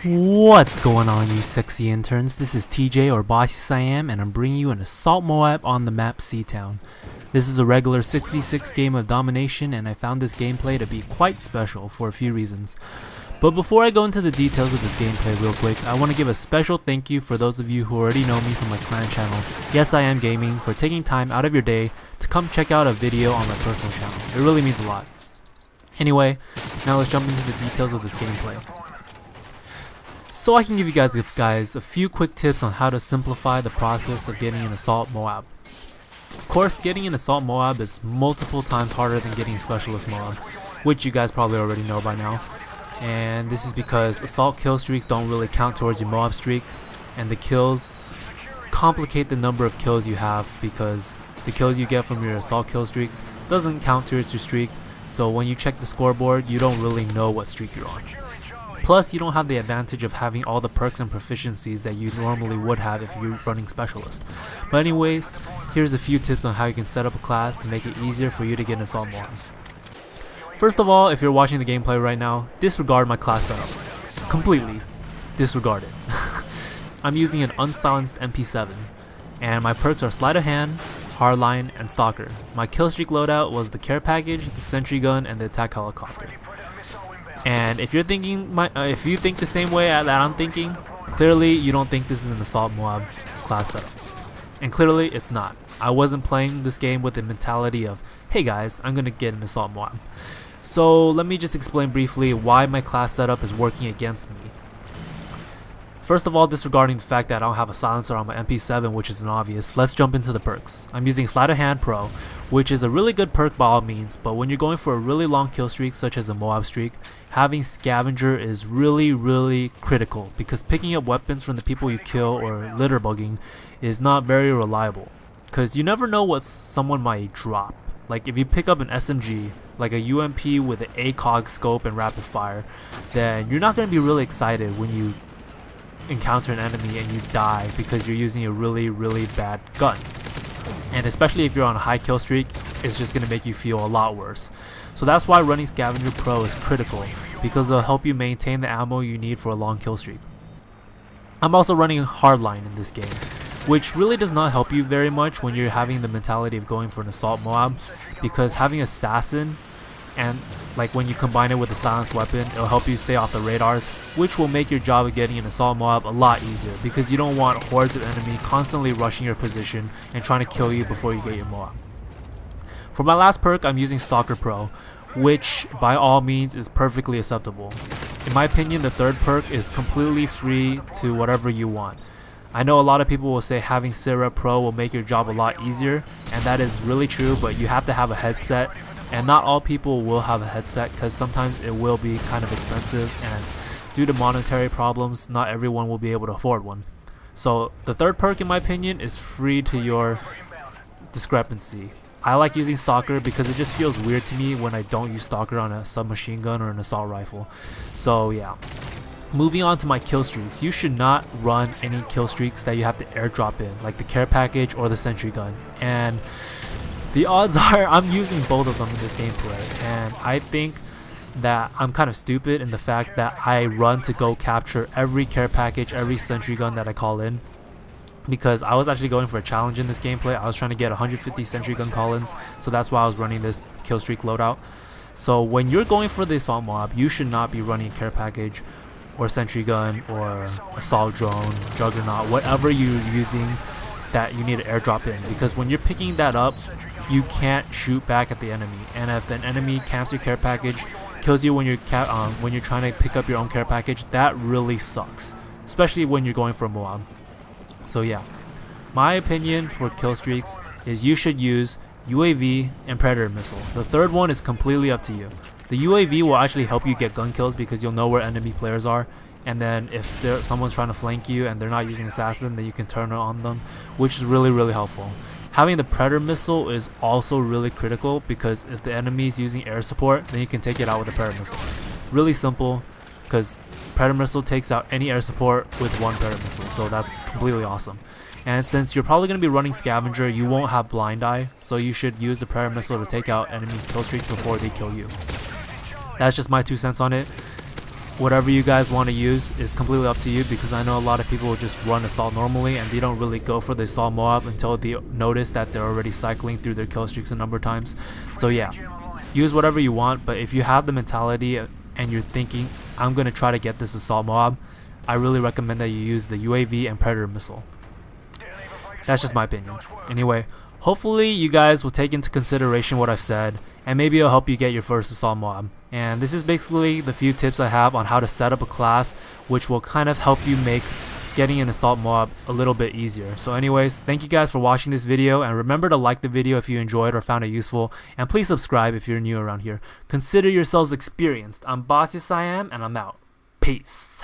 What's going on, you sexy interns? This is TJ, or Bossy Siam, and I'm bringing you an Assault MOAB on the map Seatown. This is a regular 6v6 game of domination, and I found this gameplay to be quite special for a few reasons. But before I go into the details of this gameplay real quick, I want to give a special thank you for those of you who already know me from my clan channel, Yes I Am Gaming, for taking time out of your day to come check out a video on my personal channel. It really means a lot. Anyway, now let's jump into the details of this gameplay. So I can give you guys a few quick tips on how to simplify the process of getting an Assault MOAB. Of course, getting an Assault MOAB is multiple times harder than getting a Specialist MOAB, which you guys probably already know by now. And this is because Assault kill streaks don't really count towards your MOAB streak, and the kills complicate the number of kills you have because the kills you get from your Assault kill streaks doesn't count towards your streak, so when you check the scoreboard, you don't really know what streak you're on. Plus, you don't have the advantage of having all the perks and proficiencies that you normally would have if you're running Specialist. But anyways, here's a few tips on how you can set up a class to make it easier for you to get an Assault MOAB. First of all, if you're watching the gameplay right now, disregard my class setup. Completely. Disregard it. I'm using an unsilenced MP7, and my perks are Sleight of Hand, Hardline, and Stalker. My killstreak loadout was the care package, the sentry gun, and the attack helicopter. And if you're thinking, if you think the same way that I'm thinking, clearly you don't think this is an Assault MOAB class setup. And clearly it's not. I wasn't playing this game with the mentality of, hey guys, I'm gonna get an Assault MOAB. So let me just explain briefly why my class setup is working against me. First of all, disregarding the fact that I don't have a silencer on my MP7, which is an obvious, let's jump into the perks. I'm using Sleight of Hand Pro, which is a really good perk by all means, but when you're going for a really long kill streak such as a MOAB streak, having Scavenger is really critical because picking up weapons from the people you kill or litterbugging is not very reliable because you never know what someone might drop. Like if you pick up an SMG, like a UMP with an ACOG scope and rapid fire, then you're not going to be really excited when you encounter an enemy and you die because you're using a really bad gun. And especially if you're on a high kill streak, it's just going to make you feel a lot worse. So that's why running Scavenger Pro is critical, because it'll help you maintain the ammo you need for a long kill streak. I'm also running Hardline in this game, which really does not help you very much when you're having the mentality of going for an Assault MOAB, because having Assassin and like when you combine it with a silenced weapon, it'll help you stay off the radars, which will make your job of getting an Assault MOAB a lot easier because you don't want hordes of enemy constantly rushing your position and trying to kill you before you get your MOAB. For my last perk, I'm using Stalker Pro, which by all means is perfectly acceptable. In my opinion, the third perk is completely free to whatever you want. I know a lot of people will say having Sierra Pro will make your job a lot easier, and that is really true, but you have to have a headset, and not all people will have a headset because sometimes it will be kind of expensive, and due to monetary problems, not everyone will be able to afford one. So the third perk, in my opinion, is free to your discrepancy. I like using Stalker because it just feels weird to me when I don't use Stalker on a submachine gun or an assault rifle. So yeah. Moving on to my kill streaks, you should not run any kill streaks that you have to airdrop in, like the care package or the sentry gun. And the odds are I'm using both of them in this gameplay, and I think that I'm kind of stupid in the fact that I run to go capture every care package, every sentry gun that I call in, because I was actually going for a challenge in this gameplay. I was trying to get 150 sentry gun call-ins, so that's why I was running this kill streak loadout. So when you're going for the Assault MOAB, you should not be running a care package or sentry gun or assault drone, juggernaut, whatever you're using that you need to airdrop in, because when you're picking that up, you can't shoot back at the enemy, and if an enemy camps your care package, kills you when you're trying to pick up your own care package, that really sucks, especially when you're going for a MOAB. So yeah, my opinion for kill streaks is you should use UAV and Predator missile. The third one is completely up to you. The UAV will actually help you get gun kills because you'll know where enemy players are, and then if someone's trying to flank you and they're not using assassin, then you can turn it on them, which is really helpful. Having the Predator missile is also really critical because if the enemy is using air support, then you can take it out with the Predator missile. Really simple, because Predator missile takes out any air support with one Predator missile, so that's completely awesome. And since you're probably going to be running Scavenger, you won't have blind eye, so you should use the Predator missile to take out enemy kill streaks before they kill you. That's just my 2 cents on it. whatever you guys want to use is completely up to you, because I know a lot of people will just run assault normally and they don't really go for the assault MOAB until they notice that they're already cycling through their kill streaks a number of times. So yeah, use whatever you want, but if you have the mentality and you're thinking, I'm going to try to get this assault MOAB, I really recommend that you use the UAV and Predator missile. That's just my opinion. Anyway, hopefully you guys will take into consideration what I've said, and maybe it'll help you get your first assault MOAB. And this is basically the few tips I have on how to set up a class, which will kind of help you make getting an assault MOAB a little bit easier. So anyways, thank you guys for watching this video, and remember to like the video if you enjoyed or found it useful, and please subscribe if you're new around here. Consider yourselves experienced. I'm Bossy Siam, and I'm out. Peace.